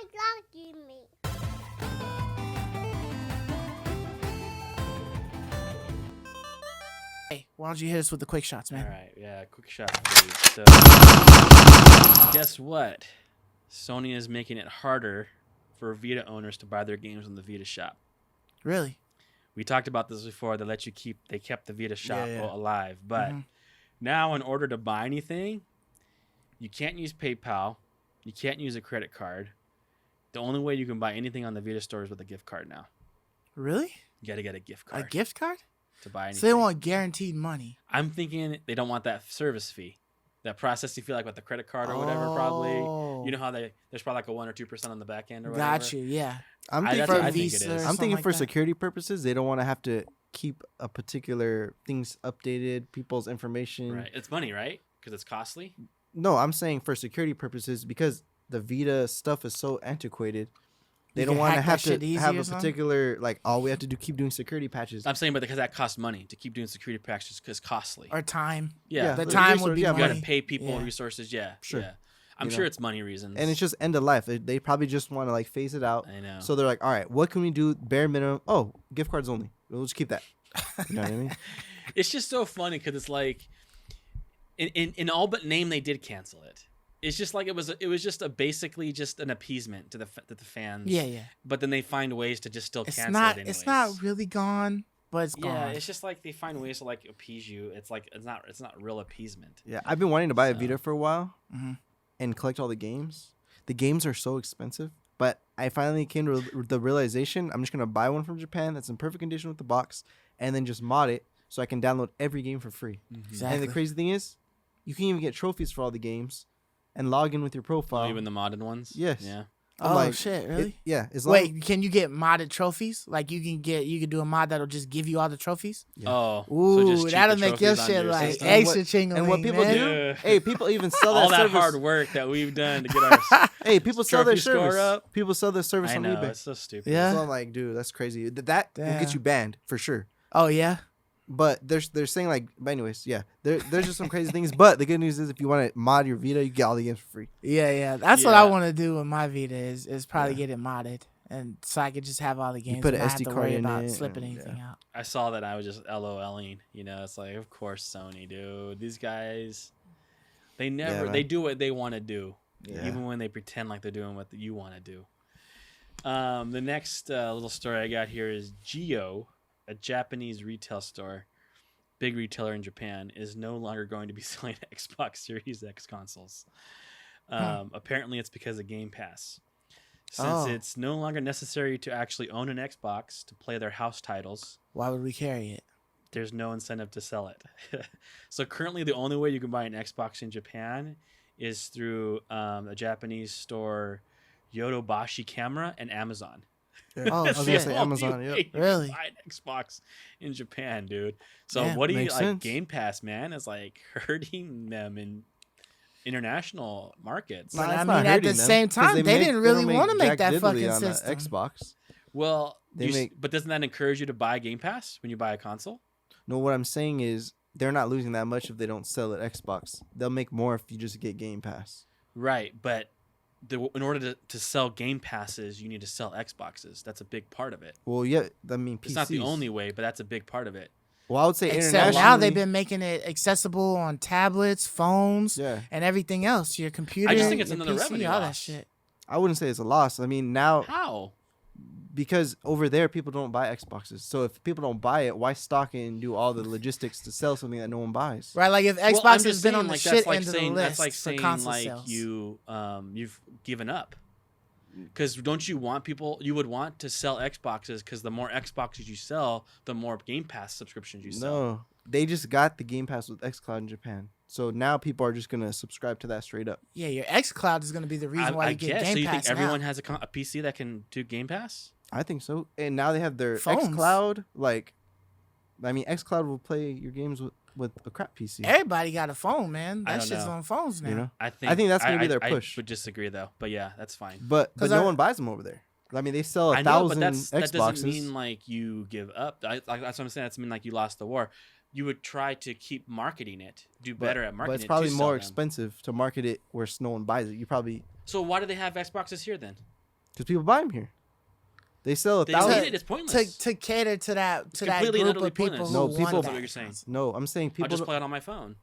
talking me? Hey, why don't you hit us with the quick shots, man? All right, yeah, quick shot. Dude. So, guess what? Sony is making it harder for Vita owners to buy their games on the Vita shop. Really? We talked about this before. They kept the Vita shop Yeah. alive, but now in order to buy anything, you can't use PayPal, you can't use a credit card. The only way you can buy anything on the Vita store is with a gift card now. Really? You got to get a gift card. A gift card? To buy anything. So they want guaranteed money. I'm thinking they don't want that service fee, that processing fee, like with the credit card or whatever. Probably, you know how there's probably like a 1 or 2% on the back end or whatever. Got you. Yeah. I'm That's thinking, what I think it is. I'm thinking like for that. security purposes, they don't want to have to keep a particular things updated, people's information. Right. It's money, right? Because it's costly. No, I'm saying for security purposes because the Vita stuff is so antiquated. They don't want to have to have a particular like. All we have to do keep doing security patches. I'm saying, but because that costs money to keep doing security patches, because costly. Or time. Yeah, The time would be you money. got to pay people Yeah. resources. Yeah, Sure. Yeah. I'm sure it's money reasons. And it's just end of life. They probably just want to like phase it out. I know. So they're like, all right, what can we do? Bare minimum. Oh, gift cards only. We'll just keep that. You know what I mean? It's just so funny because it's like, in all but name, they did cancel it. It's just like it was just basically just an appeasement to the fans. Yeah, yeah. But then they find ways to just still It's cancel not. it anyways. It's not really gone, but it's gone. Yeah, it's just like they find ways to like appease you. It's like it's not real appeasement. Yeah, I've been wanting to buy a Vita for a while Mm-hmm. and collect all the games. The games are so expensive, but I finally came to the realization I'm just gonna buy one from Japan that's in perfect condition with the box, and then just mod it so I can download every game for free. Exactly. And the crazy thing is, you can even get trophies for all the games and log in with your profile. Even the modded ones. Yes. Yeah. I'm Oh like, shit! Really? Yeah. As long Wait, can you get modded trophies? Like you can do a mod that'll just give you all the trophies. Yeah. Oh. Ooh, so just cheat that'll the make your trophies on shit like system. extra chingling. and what people man. do, Yeah. hey, people even sell All that that service. hard work that we've done to get our Hey, people sell their trophy score service. up. People sell their service I on know, eBay. it's so stupid. Yeah. So I'm like, dude, that's crazy. That will get Damn. you banned for sure. Oh yeah. But they're saying like, but anyways, yeah, there's just some crazy things. But the good news is, if you want to mod your Vita, you get all the games for free. Yeah, yeah. That's what I Yeah. want to do with my Vita is probably get it modded, and so I could just have all the games. put and an not have SD to card worry in about it, slipping and, anything yeah. out. I saw that I was just LOLing. You know, it's like, of course, Sony, dude. These guys, they never, man. they do what they want to do, Yeah. even when they pretend like they're doing what you want to do. The next little story I got here is Geo, a Japanese retail store, big retailer in Japan, is no longer going to be selling Xbox Series X consoles. Apparently, it's because of Game Pass. Since it's no longer necessary to actually own an Xbox to play their house titles, Why would we carry it? there's no incentive to sell it. So currently, the only way you can buy an Xbox in Japan is through a Japanese store, Yodobashi Camera, and Amazon. Oh, I was gonna shit. say Amazon. Yep. Really? Buy an Xbox in Japan, dude. So Yeah, what do you makes like? sense. Game Pass, man, is like hurting them in international markets. But Nah, it's I not mean, at hurting the them, same 'cause time, they didn't don't really want to make jack that diddly fucking on the system. Xbox. Well, They but doesn't that encourage you to buy Game Pass when you buy a console? No, what I'm saying is they're not losing that much if they don't sell at Xbox. They'll make more if you just get Game Pass. Right, but in order to sell Game Passes, you need to sell Xboxes. That's a big part of it. Well, yeah, I mean, PCs. It's not the only way, but that's a big part of it. Well, I would say Except internationally. now they've been making it accessible on tablets, phones, Yeah, and everything else. Your computer, I just think it's your another PC, revenue all that loss. shit. I wouldn't say it's a loss. I mean, now How? because over there people don't buy Xboxes. So if people don't buy it, why stock it and do all the logistics to sell something that no one buys? Right, like if Well, I'm Xbox has just been saying, on the like, shit that's like end of saying, the list that's like for saying console like sales. you've given up. Because don't you want people? You would want to sell Xboxes because the more Xboxes you sell, the more Game Pass subscriptions you sell. No, they just got the Game Pass with xCloud in Japan. So now people are just gonna subscribe to that straight up. Yeah, your XCloud is going to be the reason why I you get guess. Game So you Pass think everyone now. has a PC that can do Game Pass? I think so. And now they have their Phones. xCloud. Like, I mean, xCloud will play your games with a crap PC. Everybody got a phone, man. I That don't shit's know. on phones now. You know, I think that's gonna be their I push. would disagree though, but yeah, that's fine. but 'Cause no I- one buys them over there. I mean, they sell I know, but 1,000 that Xboxes. doesn't mean like you give up. That's what I'm saying. That's mean like you lost the war. You would try to keep marketing it, do better at marketing. But it's it probably to more sell them. expensive to market it where no one buys it. You probably So why do they have Xboxes here then? Because people buy them here. They sell They don't 1,000. need it. It's pointless. to cater to that It's to that completely and group utterly of people pointless. who No, want people- That's that what you're saying. console. No, I'm saying I'll people. just play it on my phone.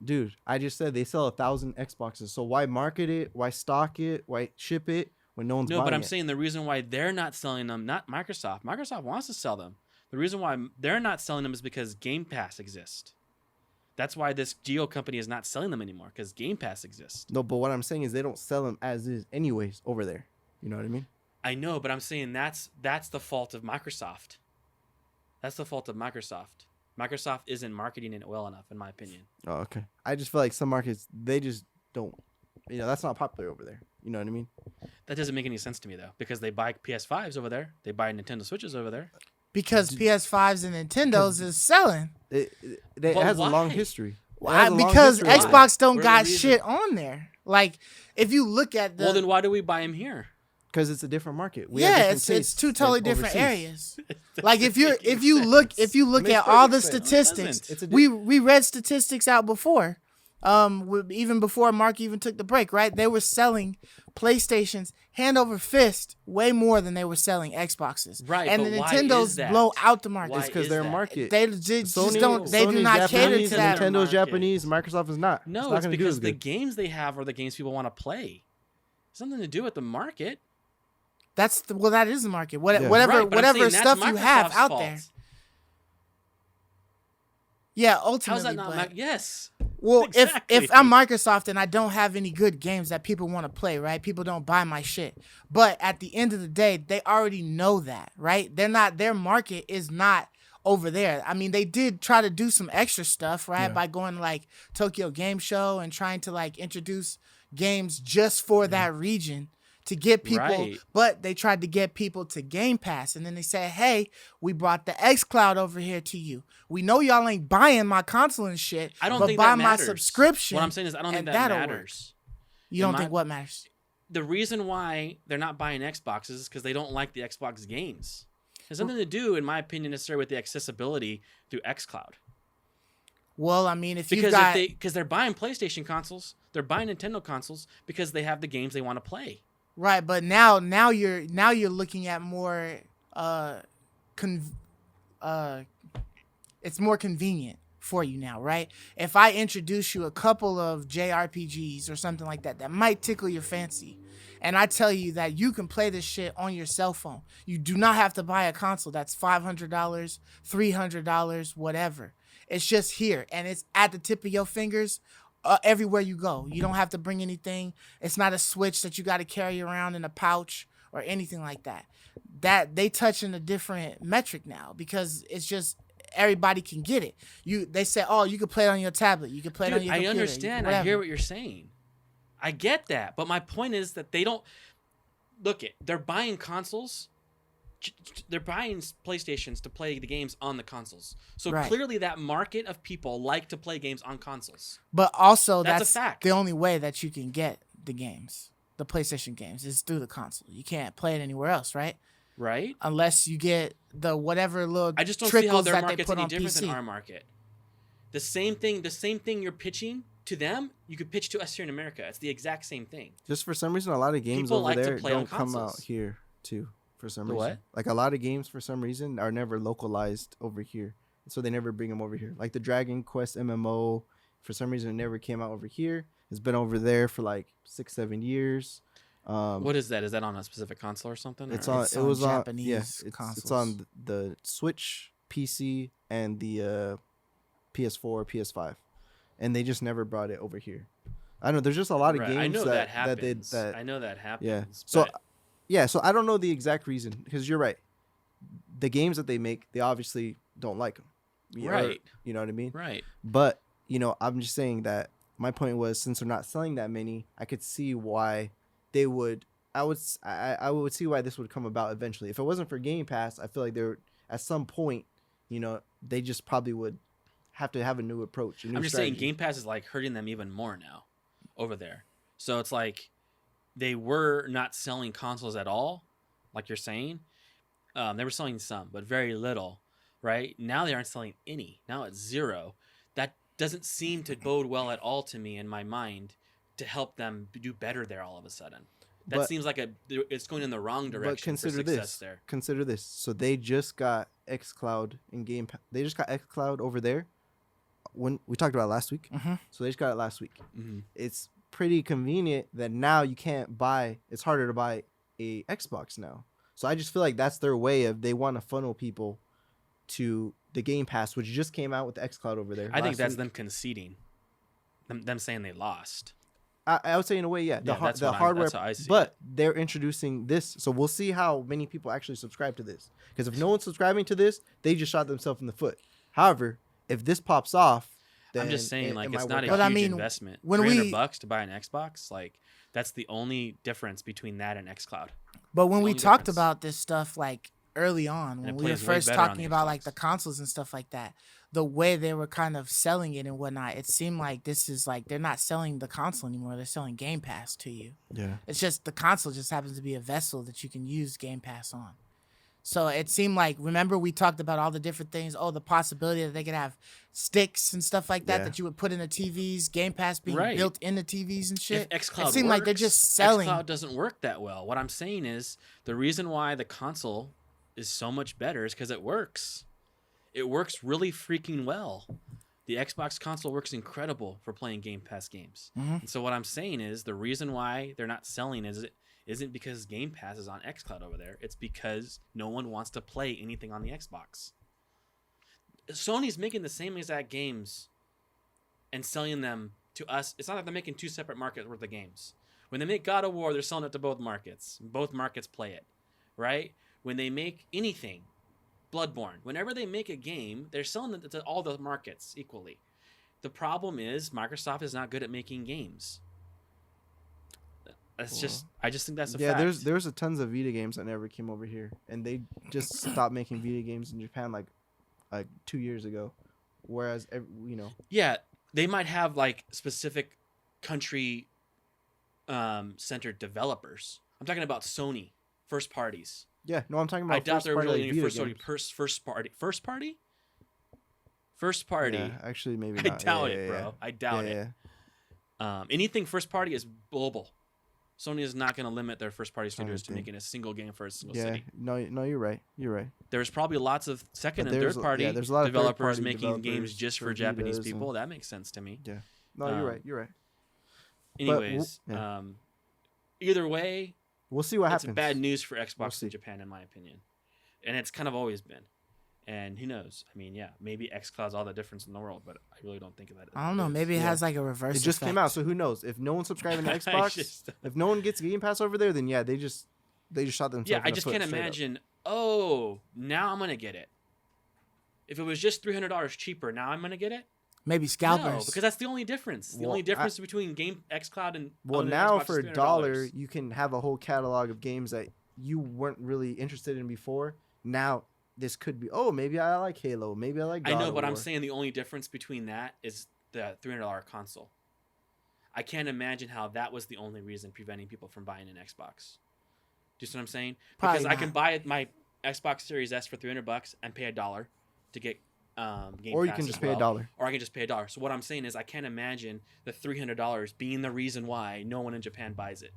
Dude, I just said they sell 1,000 Xboxes. So why market it? Why stock it? Why ship it when no one's No, buying but I'm it? saying the reason why they're not selling them, not Microsoft. Microsoft wants to sell them. The reason why they're not selling them is because Game Pass exists. That's why this Geo company is not selling them anymore, because Game Pass exists. No, but what I'm saying is they don't sell them as is anyways over there. You know what I mean? I know, but I'm saying that's the fault of Microsoft. That's the fault of Microsoft. Microsoft isn't marketing it well enough, in my opinion. Oh, okay. I just feel like some markets, they just don't. That's not popular over there. You know what I mean? That doesn't make any sense to me, though, because they buy PS5s over there. They buy Nintendo Switches over there. Because PS5s and Nintendos is selling. It But has a long why? history. It Why? has a long Because history over there. Xbox don't Where's got the reason? shit on there. Like, if you look at the Well, then why do we buy them here? Because it's a different market. We have yeah, different it's tastes two than totally different overseas. areas. Like if you look Makes at all the perfect sense. statistics, It's a we read statistics out before, even before Mark even took the break. Right, they were selling PlayStations hand over fist way more than they were selling Xboxes. Right, and but the why Nintendos is that? blow out the market. Why It's because is their that? market. They just Sony, don't. They do Sony's not cater Japanese, to that. Nintendo- Nintendo's market. Japanese. Microsoft is not. No, not it's gonna do because as the good. games they have are the games people want to play. Something to do with the market. That is the market. Yeah. Whatever Right, but I'm saying stuff that's you have Microsoft's out fault. there. Yeah, How's ultimately. that not? but- Yes. Well, Exactly. if I'm Microsoft and I don't have any good games that people want to play, right? People don't buy my shit. But at the end of the day, they already know that, right? Their market is not over there. I mean, they did try to do some extra stuff, right? Yeah. By going to, like, Tokyo Game Show and trying to, like, introduce games just for that region to get people, Right. but they tried to get people to Game Pass, and then they said, "Hey, we brought the xCloud over here to you. We know y'all ain't buying my console and shit, I don't but think buy that my matters. subscription." What I'm saying is, I don't think and that that'll work. matters. You don't in think my- what matters? The reason why they're not buying Xboxes is because they don't like the Xbox games. It has nothing to do, in my opinion, necessarily with the accessibility through xCloud. Well, I mean, if you Because got because they're buying PlayStation consoles, they're buying Nintendo consoles because they have the games they want to play. right, but now you're looking at more it's more convenient for you now, right? If I introduce you a couple of JRPGs or something like that that might tickle your fancy, and I tell you that you can play this shit on your cell phone, you do not have to buy a console that's $500, $300, whatever. It's just here, and it's at the tip of your fingers everywhere you go. You don't have to bring anything. It's not a Switch that you got to carry around in a pouch or anything like that. That they touch in a different metric now because it's just everybody can get it. They say, oh, you can play it on your tablet. You can play it on Dude, your I computer. understand. I hear what you're saying. I get that. But my point is that they don't look it. They're buying consoles. They're buying PlayStations to play the games on the consoles. So Right. clearly that market of people like to play games on consoles. But also, That's a that's fact. the only way that you can get the games, the PlayStation games, is through the console. You can't play it anywhere else, right? Right? Unless you get the whatever little I just don't see how trickles their that they market's put any on different PC. than our market. The same thing you're pitching to them, you could pitch to us here in America. It's the exact same thing. Just for some reason, a lot of games People over like to there play on don't come out consoles. here too. For some The reason, what? like a lot of games for some reason are never localized over here, so they never bring them over here. Like the Dragon Quest MMO, for some reason, it never came out over here. It's been over there for like 6-7 years. What is that? Is that on a specific console or something? It's or- on. It's It on was on. Japanese Yeah, it's consoles. on the Switch, PC, and the PS4, PS5, and they just never brought it over here. I don't know. There's just a lot of Right, games I know that that they happens. that I know that happens. yeah. So but yeah, so I don't know the exact reason because you're right. The games that they make, they obviously don't like them. Right. You know what I mean? right. But, I'm just saying that my point was since they're not selling that many, I could see why they would I would see why this would come about eventually. If it wasn't for Game Pass, I feel like they're at some point, they just probably would have to have a new approach. I'm just saying Game Pass is like hurting them even more now over there. So it's like they were not selling consoles at all, like you're saying. They were selling some, but very little, right? Now they aren't selling any. Now it's zero. That doesn't seem to bode well at all to me in my mind to help them do better there all of a sudden. That seems like it's going in the wrong direction. But consider for success this. there. Consider this. So they just got xCloud in Game Pass. They just got xCloud over there. When we talked about it last week. Mm-hmm. So they just got it last week. Mm-hmm. It's pretty convenient that now you can't buy. It's harder to buy a Xbox now. So I just feel like that's their way of they want to funnel people to the Game Pass, which just came out with the xCloud over there. I think that's week. them conceding. Them saying they lost. I would say in a way, yeah. The hardware, that's how I see but it. they're introducing this, so we'll see how many people actually subscribe to this. Because if no one's subscribing to this, they just shot themselves in the foot. However, if this pops off, then I'm just saying, like, it's not a But huge I mean, investment. when $300 to buy an Xbox, like, that's the only difference between that and xCloud. But when we Only talked difference. about this stuff, like early on, And when it we were plays way first better on talking the about like Xbox. the consoles and stuff like that, the way they were kind of selling it and whatnot, it seemed like this is like they're not selling the console anymore. They're selling Game Pass to you. Yeah. It's just the console just happens to be a vessel that you can use Game Pass on. So it seemed like, remember we talked about all the different things. Oh, the possibility that they could have sticks and stuff like that Yeah. that you would put in the TVs, Game Pass being Right. built in the TVs and shit. If xCloud it seemed works, like they're just selling. xCloud doesn't work that well. What I'm saying is the reason why the console is so much better is because it works. It works really freaking well. The Xbox console works incredible for playing Game Pass games. Mhm. And so what I'm saying is the reason why they're not selling isn't because Game Pass is on xCloud over there. It's because no one wants to play anything on the Xbox. Sony's making the same exact games and selling them to us. It's not like they're making two separate markets worth of games. When they make God of War, they're selling it to both markets. Both markets play it, right? When they make anything, Bloodborne, whenever they make a game, they're selling it to all the markets equally. The problem is Microsoft is not good at making games. I just think that's a fact. There's a tons of Vita games that never came over here, and they just stopped making Vita games in Japan like 2 years ago. Whereas Yeah, they might have like specific country centered developers. I'm talking about Sony first parties. yeah, no, I'm talking about. I doubt they're first-party, really like, any Vita first party. Yeah, actually, maybe I not. doubt Yeah, it, yeah, bro. yeah. I doubt Yeah, it. yeah. Anything first party is global. Sony is not going to limit their first party studios to think. making a single game for a single Yeah, city. no, you're right. You're right. There's probably lots of second But and there's- third party yeah, there's a lot of developers third-party making games developers just for for Japanese Vitas people. and- That makes sense to me. Yeah. No, you're right. You're right. Anyways, yeah. either way, We'll see what it's happens. bad news for Xbox We'll see. in Japan, in my opinion. And it's kind of always been. And who knows? I mean, yeah, maybe xCloud's all the difference in the world, but I really don't think of that. I don't know. Maybe it Yeah. has like a reverse. It just effect. came out, so who knows? If no one's subscribing to I Xbox, just- if no one gets Game Pass over there, then yeah, they just shot themselves. Yeah, in I the just foot can't straight up. imagine. Oh, now I'm gonna get it. If it was just $300 cheaper, now I'm gonna get it. Maybe scalpers. No, because that's the only difference. The Well, only difference between game xCloud and Well, owning an now Xbox for is $1, $300. you can have a whole catalog of games that you weren't really interested in before. Now this could be. Oh, maybe I like Halo. Maybe I like. I God know, of but I'm War. saying the only difference between that is the $300 console. I can't imagine how that was the only reason preventing people from buying an Xbox. Do you see what I'm saying? Probably Because I can not. buy my Xbox Series S for $300 and pay $1 to get Game Or you Pass can as just pay well. $1. Or I can just pay $1. So what I'm saying is I can't imagine the $300 being the reason why no one in Japan buys it.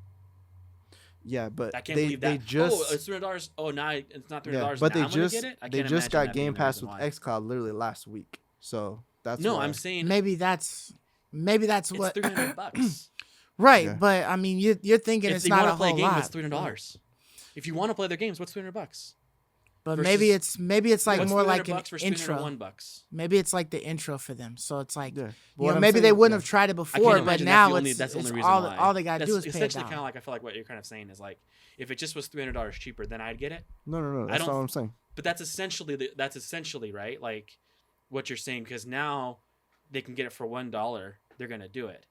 Yeah, but I can't they believe that. just it's $300. Oh, now it's not $300. yeah, but now they I'm gonna just get it? I they can't just imagine got that being Game the Pass reason with why. xCloud literally last week. So that's No, why. I'm saying Maybe that's it's what. $300. Right, Yeah. but I mean, you're thinking If it's you not want a to play a whole game, lot. it's $300. If you want to play their games, what's $300? But versus- maybe it's like What's more like an $300 versus intro. $301? Maybe it's like the intro for them. So it's like Yeah. you What know, I'm maybe they saying- wouldn't yeah. have tried it I before, can't but imagine now that's the only it's reason all why. all they gotta That's do is pay essentially $1. kind of like I feel like what you're kind of saying is like if it just was $300 cheaper, then I'd get it. No. That's don't- not what I'm saying. But that's essentially right, like what you're saying, because now they can get it for $1. They're gonna do it.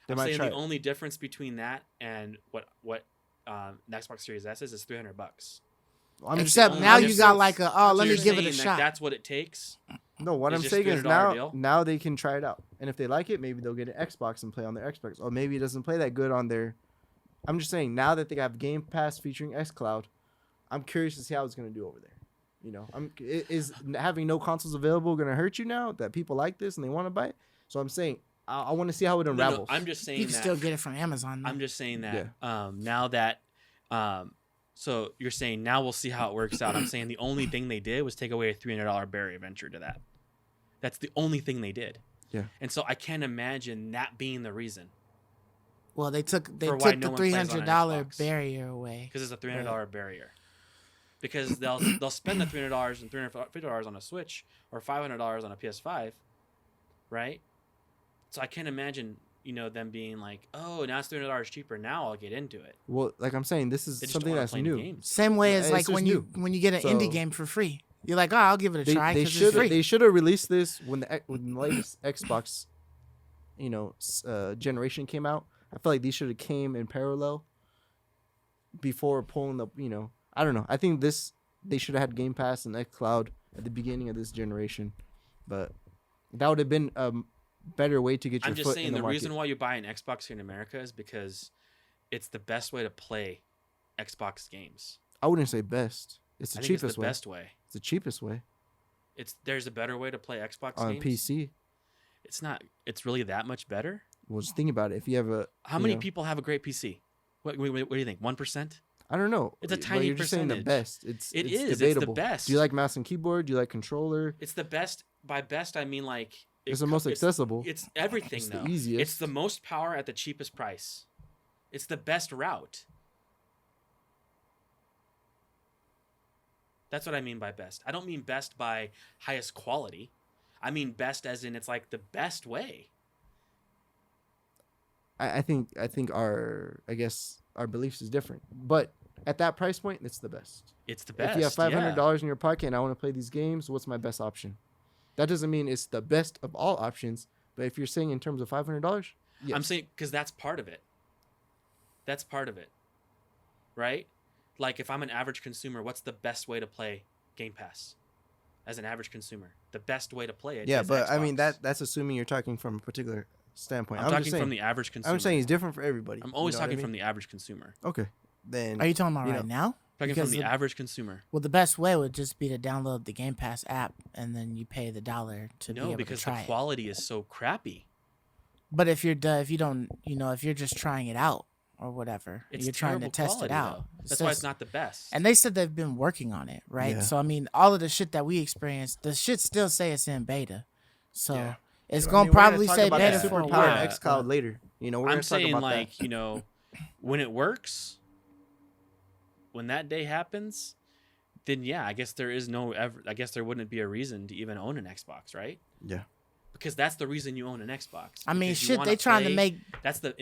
They I'm might saying try the it. only difference between that and what the Xbox Series S is $300. I'm just- Except only now you difference. got like a So let me you're give it a saying, like, shot. That's what it takes. No, what It's I'm just saying is $300 deal? now they can try it out, and if they like it, maybe they'll get an Xbox and play on their Xbox. Or maybe it doesn't play that good on their. I'm just saying now that they have Game Pass featuring xCloud, I'm curious to see how it's gonna do over there. You know, is having no consoles available gonna hurt you now that people like this and they want to buy it? So I'm saying I want to see how it No, unravels. I'm just saying You can that. still get it from Amazon. I'm just saying that Yeah. now that So you're saying now we'll see how it works out. I'm saying the only thing they did was take away a $300 barrier of entry to that. That's the only thing they did. Yeah. And so I can't imagine that being the reason. Well, they took For why the no one plays on an $300 Xbox. barrier away. Because it's a $300 barrier. Because they'll spend the $300 and $350 on a Switch or $500 on a PS5, right? So I can't imagine, them being like, oh, now it's $300 cheaper. Now I'll get into it. Well, like I'm saying, this is They just something don't wanna that's play any new. games. Same way as It's like just when you get an So- indie game for free. You're like, oh, I'll give it a try because it's free. They should have released this when the latest Xbox, generation came out. I feel like these should have came in parallel before pulling the, I don't know. I think they should have had Game Pass and xCloud at the beginning of this generation, but that would have been a better way to get your I'm just foot saying in the the market. reason why you buy an Xbox here in America is because it's the best way to play Xbox games. I wouldn't say best. It's the I think cheapest it's the way. best way. It's the cheapest way There's a better way to play Xbox on games. PC. It's not. It's really that much better. Well, just think about it. If you have a How many people have a great PC? What do you think? 1%? I don't know. It's a but tiny you're just saying the percentage. best. It's It's debatable. the best. Do you like mouse and keyboard? Do you like controller? It's the best. By best, I mean like It's the most accessible. It's everything It's though. the easiest. It's the most power at the cheapest price. It's the best route. That's what I mean by best. I don't mean best by highest quality. I mean best as in it's like the best way. I think our our beliefs is different, but at that price point, it's the best. It's the best. If you have $500 in your pocket and I want to play these games, what's my best option? That doesn't mean it's the best of all options, but if you're saying in terms of $500, yes. I'm saying because that's part of it. That's part of it, right? Like if I'm an average consumer, what's the best way to play Game Pass? As an average consumer, the best way to play it. Yeah, is but I mean Xbox. that's assuming you're talking from a particular standpoint. I'm just talking saying, from the average consumer. I'm saying it's different for everybody. I'm always You know what I talking mean? from the average consumer. Okay, then Are you talking about you right know, now? Talking Because from the average consumer. Well, the best way would just be to download the Game Pass app and then you pay the $1 to be No, able because to the try it. quality is so crappy. But if you don't, if you're just trying it out or whatever, It's you're trying to terrible test it quality, out. though. It's That's why it's just- not the best. And they said they've been working on it, right? Yeah. So I mean, all of the shit that we experienced, the shit still say it's in beta. So Yeah. it's I gonna mean, we're probably talk say about beta that for a superpower while. and xCloud later. We're I'm gonna talk saying about like, that. when it works, when that day happens, then yeah, I guess there wouldn't be a reason to even own an Xbox, right? Yeah. Because that's the reason you own an Xbox. I mean, because you shit, wanna they trying to play- make that's the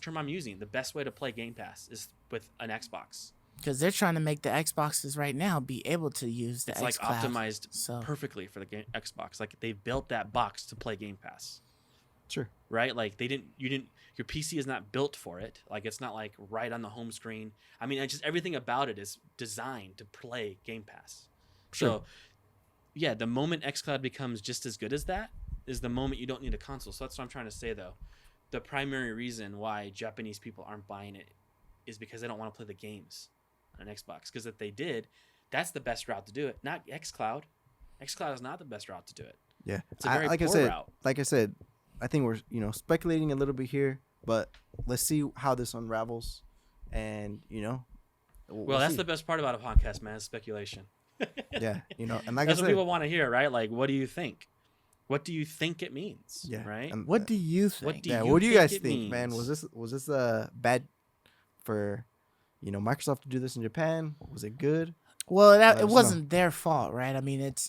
term I'm using. The best way to play Game Pass is with an Xbox. because they're trying to make the Xboxes right now be able to use the It's like xCloud. optimized So perfectly for the Xbox. Like they built that box to play Game Pass, Sure. right? Like your PC is not built for it. Like it's not like right on the home screen. I mean, everything about it is designed to play Game Pass. Sure. So yeah, the moment xCloud becomes just as good as that is the moment you don't need a console. So that's what I'm trying to say though. The primary reason why Japanese people aren't buying it is because they don't want to play the games on an Xbox. Because if they did, that's the best route to do it. Not xCloud. xCloud is not the best route to do it. Yeah. It's a very like poor route. I said, I think we're speculating a little bit here, but let's see how this unravels, and Well, that's the best part about a podcast, man. Is speculation. yeah, and like That's I what said, people want to hear, right? Like, what do you think? What do you think it means? yeah, Right. and, what do you think? What do yeah, you what do you think guys it think, man? means? Was this bad for Microsoft to do this in Japan? Was it good? Well, Let us it know. wasn't their fault, right? I mean, it's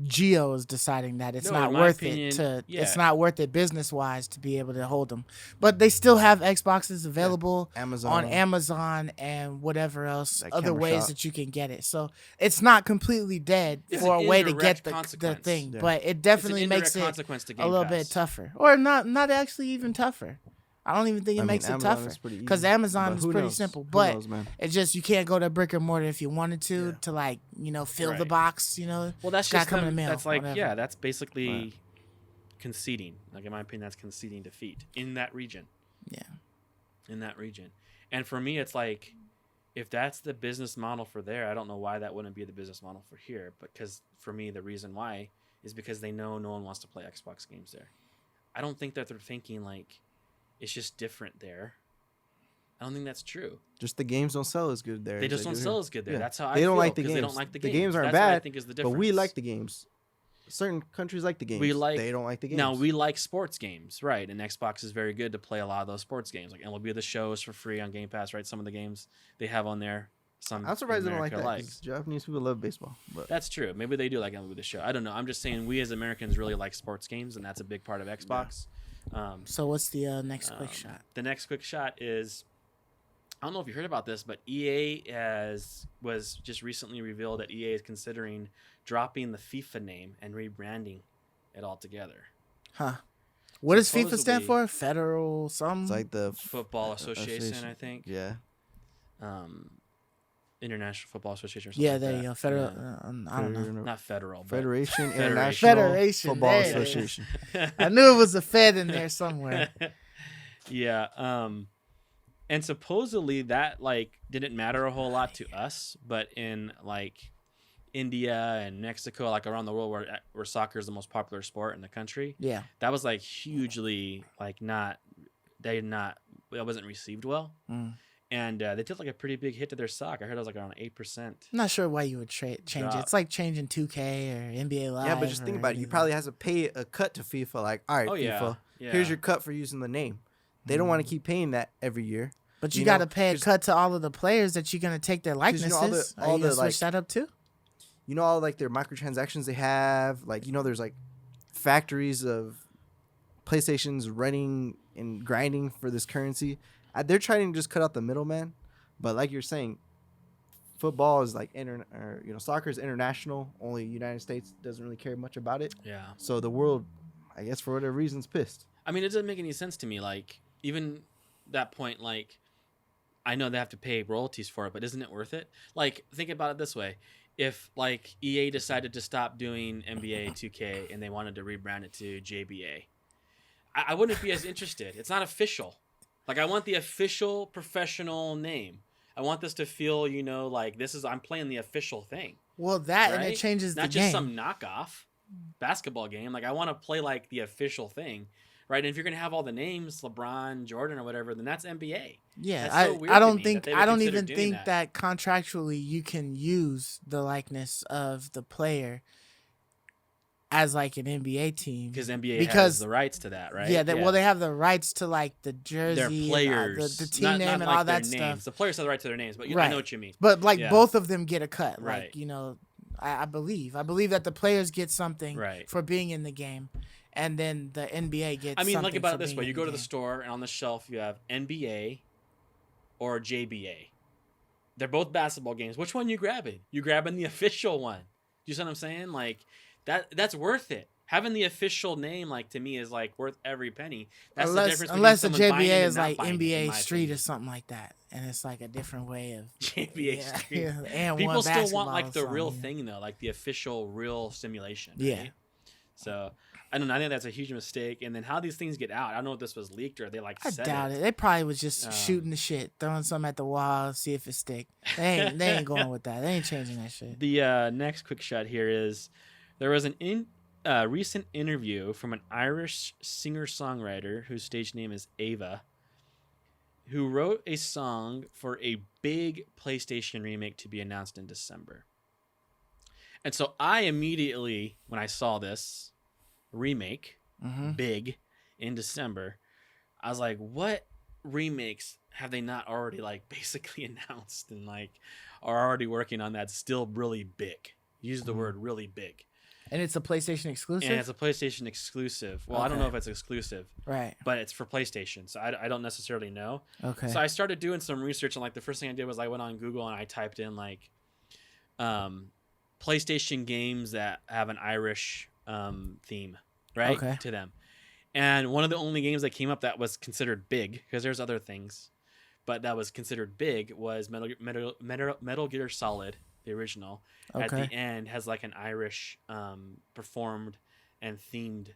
Geo's deciding that it's No, not in my worth opinion, it to. yeah. It's not worth it business wise to be able to hold them, but they still have Xboxes available Amazon. on Amazon and whatever else That other camera ways shot. that you can get it. So it's not completely dead It's for a an way to indirect get the consequence. thing, Yeah. but it It's an definitely indirect makes it consequence to a Game little Pass. bit tougher, or not actually even tougher. I don't even think it I mean, makes it Amazon tougher is pretty because easy, Amazon but is who pretty knows? simple, Who but knows, man? it's just you can't go to brick and mortar if you wanted to Yeah. to like fill the Right. box. Well, that's gotta just come in the them- mail, That's like whatever. yeah, that's basically conceding. Like in my opinion, that's conceding defeat in that region. Yeah. In that region, and for me, it's like if that's the business model for there, I don't know why that wouldn't be the business model for here. Because for me, the reason why is because they know no one wants to play Xbox games there. I don't think that they're thinking like it's just different there. I don't think that's true. Just the games don't sell as good there. They as just don't do sell here. as good there. Yeah. That's how They I don't feel like the because games. they don't like the games. The games aren't That's what I bad, think is the but difference. we like the games. Certain countries like the games. They don't like the games. Now we like sports games, right? And Xbox is very good to play a lot of those sports games. Like MLB The Show is for free on Game Pass, right? Some of the games they have on there. Some I'm surprised they don't like America that. 'Cause Japanese people love baseball, but That's true. Maybe they do like MLB The Show. I don't know. I'm just saying we as Americans really like sports games, and that's a big part of Xbox. So what's the next quick shot? The next quick shot is, I don't know if you heard about this, but EA was just recently revealed that EA is considering dropping the FIFA name and rebranding it altogether. Huh? What does FIFA stand Supposedly- for? Federal something? it's like the Football Association, I think. Yeah. International Football Association or something Yeah, like there that. you go. Federal. Yeah. I don't know. Not federal. But Federation Federation. International Federation, Football there it is. Association. I knew it was a Fed in there somewhere. Yeah. And supposedly that like didn't matter a whole lot to us, but in like India and Mexico, like around the world where soccer is the most popular sport in the country, Yeah. that was like hugely like that wasn't received well. Mm. And they took like a pretty big hit to their stock. I heard it was like around 8%. I'm not sure why you would change it. Drop. It's like changing 2K or NBA Live. Yeah, but just think or about it. You anything. probably has to pay a cut to FIFA. Like, all right, Oh, yeah. FIFA, Yeah. here's your cut for using the name. They don't want to keep paying that every year. But you you got know, to pay a 'cause- cut to all of the players that you're gonna take their 'cause you know, likenesses. all Are you the, gonna switch like- that up too? You know, all like their microtransactions they have. Like, you know, there's like factories of PlayStations running and grinding for this currency. They're trying to just cut out the middleman. But like you're saying, football is like soccer is international. Only United States doesn't really care much about it. Yeah. So the world, I guess for whatever reason's pissed. I mean, it doesn't make any sense to me. Like, even that point, like, I know they have to pay royalties for it, but isn't it worth it? Like, think about it this way. If, like, EA decided to stop doing NBA 2K and they wanted to rebrand it to JBA, I wouldn't be as interested. It's not official. Like, I want the official professional name. I want this to feel, like I'm playing the official thing. Well, that and right? it changes the Not game. just some knockoff basketball game. Like, I want to play like the official thing, right? And if you're gonna have all the names, LeBron, Jordan, or whatever, then that's NBA. Yeah, That's so weird I to don't me think that they would I don't consider even doing think that contractually you can use the likeness of the player as like an NBA team Because NBA Because- has the rights to that, right? Yeah, well, they have the rights to like the jersey, their and, players, the team not name, and like all their that names. stuff. The players have the right to their names, but I Right. know what you mean. But like Yeah. both of them get a cut. Right. Like I believe that the players get something Right. for being in the game, and then the NBA gets. I mean, something think about for it this being way: in you go to the game. store, and on the shelf you have NBA or JBA. They're both basketball games. Which one you grabbing? You grabbing the official one? You see what I'm saying? Like that's worth it. Having the official name, like, to me, is like worth every penny. That's the difference. Unless the between someone buying it JBA and is not like buying it, in NBA my Street opinion. or something like that, and it's like a different way of JBA yeah, Street. yeah, and People one still want like basketball the real song, yeah. thing though, like the official real simulation. Yeah. Right? So I don't know. I think that's a huge mistake. And then how these things get out, I don't know if this was leaked or they like I said doubt it. They probably was just Um, shooting the shit, throwing something at the wall, see if it stick. They ain't going with that. They ain't changing that shit. The next quick shot here is there was an recent interview from an Irish singer-songwriter whose stage name is Ava, who wrote a song for a big PlayStation remake to be announced in December. And so I immediately, when I saw this remake, Mm-hmm. big, in December, I was like, what remakes have they not already, like, basically announced and, like, are already working on that still really big? Use the word really big. And it's a PlayStation exclusive, And it's a PlayStation exclusive. Well, I don't Okay. know if it's exclusive, right? but it's for PlayStation, so I don't necessarily know. Okay. So I started doing some research, and like the first thing I did was I went on Google and I typed in like PlayStation games that have an Irish theme, right? Okay. To them. And one of the only games that came up that was considered big, because there's other things, but that was considered big, was Metal Gear Solid, the original. At Okay. the end has like an Irish performed and themed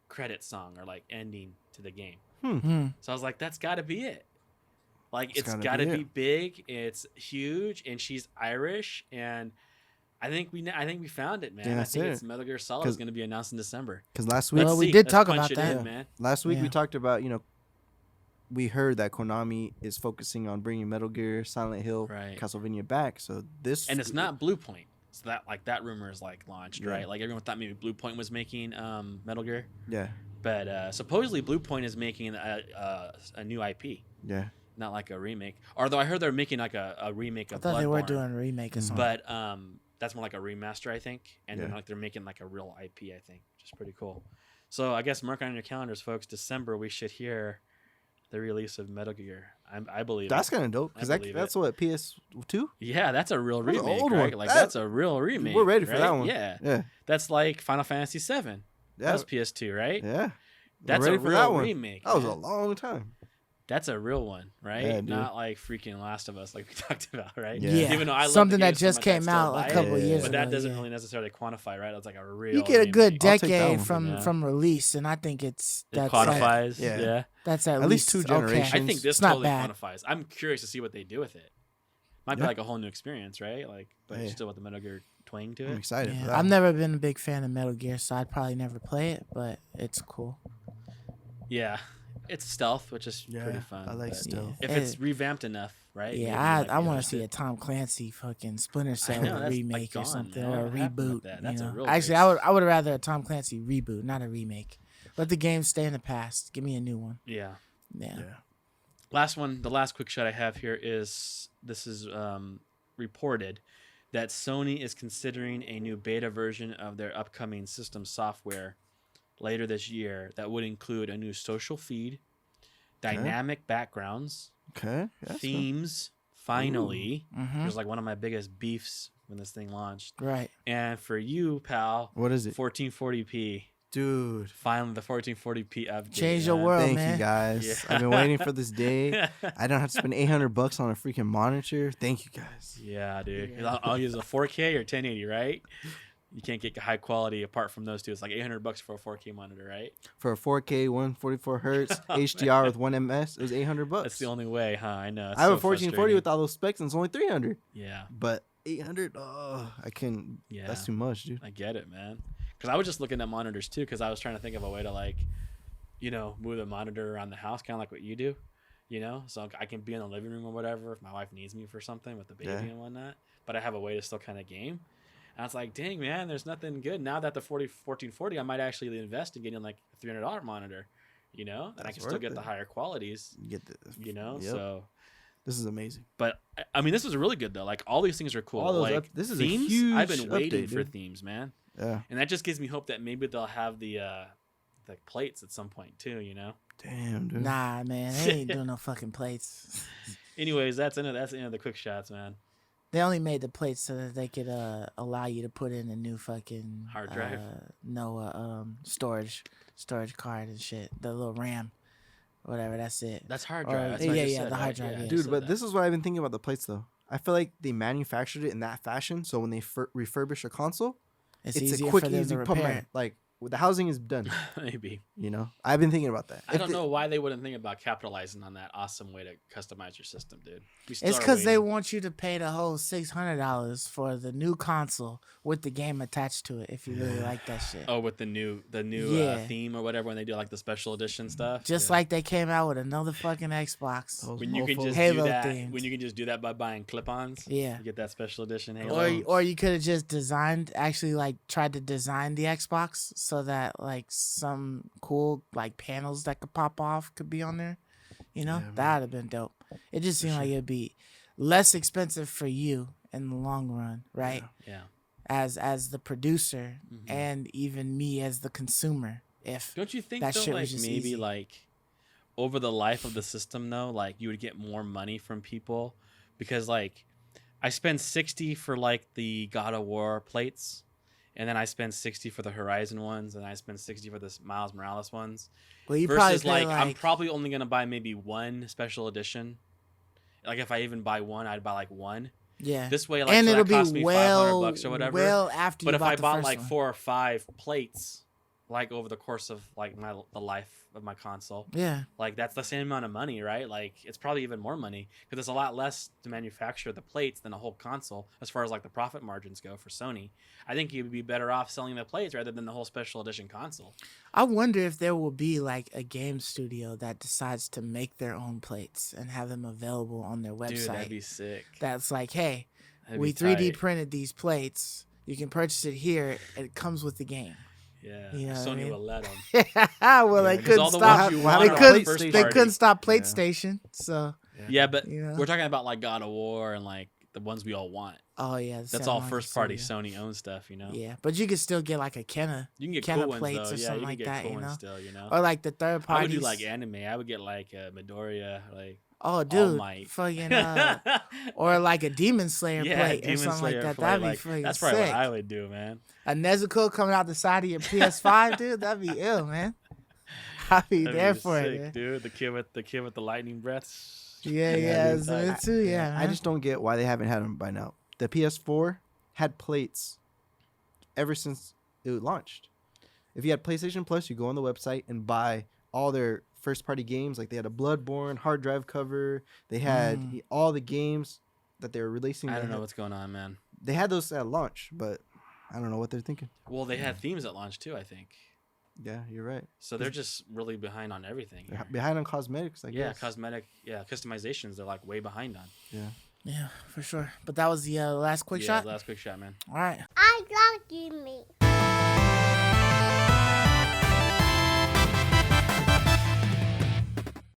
credit song or like ending to the game. Hmm. So I was like, that's got to be it. Like, it's gotta got to be be it. big. It's huge, and she's Irish, and I think we found it, man. Yeah, I that's think it. it's Metal Gear Solid is going to be announced in December. Because last week, Well, we see. did Let's talk punch about it that. in, man. last week Yeah. we talked about we heard that Konami is focusing on bringing Metal Gear, Silent Hill, Right. Castlevania back. So this And it's not Blue Point. So that rumor is like launched, Yeah. right? Like everyone thought maybe Blue Point was making Metal Gear, Yeah, but supposedly Blue Point is making a new IP, yeah. not like a remake. Although I heard they're making like a remake I of thought they were Bloodborne. doing a remake or Mhm. something. But that's more like a remaster, I think. And Yeah. they're making like a real IP, I think, which is pretty cool. So I guess mark on your calendars, folks. December we should hear the release of Metal Gear. I believe That's it. kind of dope because I believe that's what PS2. Yeah, that's a real That's an remake, old right? one. Like That- that's a real remake. We're ready for right? that one. Yeah, Yeah, that's like Final Fantasy VII. That yeah, was PS2, right? yeah. We're That's ready a for real that one. remake. That was a man. long time. That's a real one, right? Yeah, dude. Not like freaking Last of Us, like we talked about, right? Yeah. Even though I love something the game that so just much, I'd came still out buy a it. couple Yeah. years But ago. that doesn't yeah. really necessarily quantify, right? That's like a real. You get a good remake. I'll take that decade one. from Yeah. from release, and I think It that's quantifies. Yeah. Yeah. that's At least 2 okay. generations. I think this It's not totally bad. quantifies. I'm curious to see what they do with it. Might be Yeah. like a whole new experience, right? Like, but Hey. still with the Metal Gear twang to I'm it. excited for Yeah, that. I've one. never been a big fan of Metal Gear, so I'd probably never play it, but it's cool. Yeah, it's stealth, which is Yeah, pretty fun. I like but stealth. If It- it's revamped enough, right? maybe you Yeah, might I be want to see interested. a Tom Clancy fucking Splinter I Cell know, that's, like, remake gone, or something, man. or a What happened with reboot. that? you That's a know? real Actually, big- I would rather a Tom Clancy reboot, not a remake. Let the game stay in the past. Give me a new one. Yeah. Yeah. Yeah. Last one, the last quick shot I have here is this is reported that Sony is considering a new beta version of their upcoming system software later this year that would include a new social feed, dynamic backgrounds, Okay. Yeah, themes. Finally, Mm-hmm. it was like one of my biggest beefs when this thing launched. Right. And for you, pal, What is it, 1440p. dude? Finally, the 1440p update. Change your man. world, Thank man. you guys. Yeah. I've been waiting for this day. I don't have to spend $800 on a freaking monitor. Thank you guys. Yeah, dude. Yeah. I'll use a 4K or 1080, right? You can't get high quality apart from those two. It's like $800 for a 4K monitor, right? For a 4K, 144 hertz HDR with 1 ms, it was $800. That's the only way, huh? I know. It's I have so a 1440 frustrating. with all those specs, and it's only 300. Yeah, But 800, oh, I can. yeah. That's too much, dude. I get it, man. Because I was just looking at monitors too, because I was trying to think of a way to like, move the monitor around the house, kind of like what you do, so I can be in the living room or whatever if my wife needs me for something with the baby Yeah. and whatnot. But I have a way to still kind of game. And I was like, dang, man, there's nothing good. Now that the 1440, I might actually invest in getting like a $300 monitor, and I That's can still worth get it. the higher qualities, You get the. Yep. so. This is amazing. But I mean, this was really good though. Like all these things are cool. All those like this is a themes, huge I've been waiting update, for dude. themes, man. Yeah. And that just gives me hope that maybe they'll have the plates at some point too, Damn, dude. Nah, man, they ain't doing no fucking plates. Anyways, that's the end of the quick shots, man. They only made the plates so that they could allow you to put in a new fucking Hard drive? storage card and shit. The little RAM, whatever. That's it. That's hard Or- drive. That's what I yeah, just yeah, said, the hard right? drive, I yeah. just Dude, said but that. this is what I've been thinking about the plates, though. I feel like they manufactured it in that fashion, so when they refurbish a console, It's it's easier a quick, for them easy to pump. repair it. Like, the housing is done. Maybe. I've been thinking about that. I don't know why they wouldn't think about capitalizing on that awesome way to customize your system, dude. We still It's are because they waiting. want you to pay the whole $600 for the new console with the game attached to it. If you really like that shit. Oh, with the new Yeah. theme or whatever when they do like the special edition stuff. Just Yeah. like they came out with another fucking Xbox. Those when you can mofos. just Halo do that. themed. When you can just do that by buying clip-ons. Yeah. You get that special edition Halo. Or you could have just tried to design the Xbox so that like some cool like panels that could pop off could be on there. man. That'd have been dope. It just seemed like it'd be less expensive for you in the long run, right? Yeah. As the producer Mhm. and even me as the consumer. If Don't you think That though, shit was like just maybe easy. like over the life of the system though, like you would get more money from people because like I spend 60 for like the God of War plates, and then I spend 60 for the Horizon ones, and I spend 60 for the Miles Morales ones. well, you probably Versus pay like I'm probably only gonna buy maybe one special edition. Like if I even buy one, I'd buy like one. yeah, This way, like and so it'll that costs be me well $500 or whatever. well after. But you if I the bought first like one. 4 or 5 plates, like over the course of like the life of my console. Yeah. Like that's the same amount of money, right? Like it's probably even more money because it's a lot less to manufacture the plates than a whole console as far as like the profit margins go for Sony. I think you'd be better off selling the plates rather than the whole special edition console. I wonder if there will be like a game studio that decides to make their own plates and have them available on their website. Dude, that'd be sick. That's like, hey, That'd we be 3D tight. printed these plates. You can purchase it here. It comes with the game. Yeah, You know what I Sony mean? will let them. Well, they Because couldn't all the stop. ones you They want They are couldn't. first They party. couldn't stop Plate Yeah. Station. So Yeah, but you know. we're talking about like God of War and like the ones we all want. Oh yeah, the That's Santa all Monica first party Studio. Sony owned stuff, you know. Yeah, but you could still get like a Kenna You can get Kenna cool ones plates though. or Yeah, something you can like get that, cool you ones know? still, you know. or like the third I would parties. do like anime. I would get like Midoriya, like oh, All dude, Might. fucking or like a Demon Slayer yeah, plate or Demon something Slayer like that. plate, That'd be like, fucking that's probably sick. what I would do, man. A Nezuko coming out the side of your PS5, dude. That'd be ill, man. I'd be That'd there be for sick, it, man. dude. The kid with the lightning breaths. Yeah, That'd yeah, be it's tight. it too. Yeah, I man. just don't get why they haven't had them by now. The PS4 had plates ever since it launched. If you had PlayStation Plus, you go on the website and buy all their first party games. Like they had a Bloodborne hard drive cover. They had all the games that they were releasing. I They don't know had- what's going on, man. They had those at launch, but I don't know what they're thinking. Well, they had themes at launch too, I think. Yeah, you're right. So they're just really behind on everything. They're here. behind on cosmetics, I Yeah, guess. customizations. They're like way behind on. Yeah. Yeah, for sure. But that was the last quick yeah, shot. last quick shot, man. All right. I love